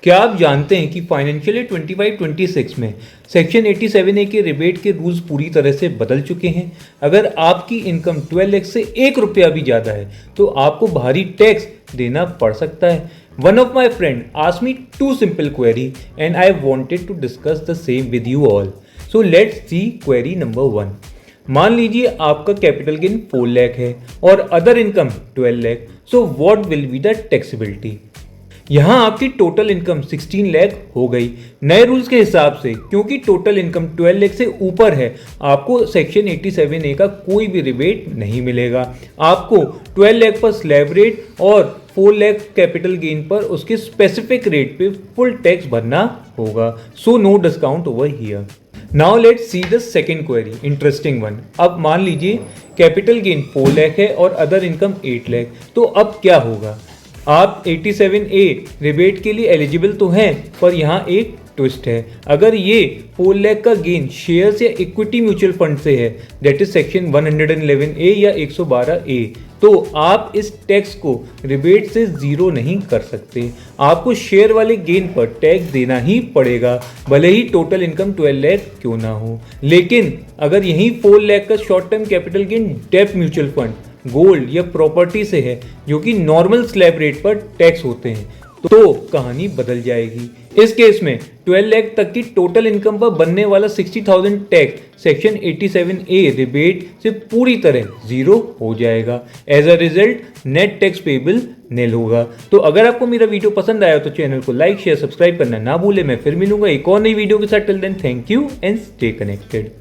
क्या आप जानते हैं कि फाइनेंशियल ईयर 25-26 में सेक्शन 87A के रिबेट के रूल्स पूरी तरह से बदल चुके हैं। अगर आपकी इनकम 12 लाख से 1 रुपया भी ज़्यादा है तो आपको भारी टैक्स देना पड़ सकता है। One of my friend asked me two simple query and I wanted to discuss the same with you all. So let's see query number 1। मान लीजिए आपका कैपिटल गेन 4 लाख है और other income 12 lakh. So what will be the taxability? यहाँ आपकी total income 16 lakh हो गई। नए रूल्स के हिसाब से क्योंकि टोटल इनकम 12 लाख से ऊपर है आपको सेक्शन 87A का कोई भी रिबेट नहीं मिलेगा। आपको 12 लाख पर स्लैब रेट और 4 लाख कैपिटल गेन पर उसके स्पेसिफिक रेट पे फुल टैक्स भरना होगा। So no discount over here. Now let's see the second query, interesting one. अब मान लीजिए कैपिटल गेन 4 लाख है और अदर इनकम 8 लाख। तो अब क्या होगा? आप 87A रिबेट के लिए एलिजिबल तो हैं, पर यहाँ एक ट्विस्ट है। अगर ये 4 लाख का गेन शेयर्स या इक्विटी म्यूचुअल फंड से है, दैट इज सेक्शन 111A या 112A, तो आप इस टैक्स को रिबेट से जीरो नहीं कर सकते। आपको शेयर वाले गेन पर टैक्स देना ही पड़ेगा, भले ही टोटल इनकम 12 लाख क्यों ना हो। लेकिन अगर यही 4 लाख का शॉर्ट टर्म कैपिटल गेन डेब्ट म्यूचुअल फंड, गोल्ड या प्रॉपर्टी से है जो कि नॉर्मल स्लैब रेट पर टैक्स होते हैं, तो कहानी बदल जाएगी। इस केस में 12 लाख तक की टोटल इनकम पर बनने वाला 60,000 टैक्स सेक्शन 87A रिबेट से पूरी तरह जीरो हो जाएगा। As a result net tax payable nil होगा। तो अगर आपको मेरा वीडियो पसंद आया तो चैनल को लाइक शेयर सब्सक्राइब करना ना भूले। मैं फिर मिलूंगा एक और नई वीडियो के साथ। Till then thank you and stay connected.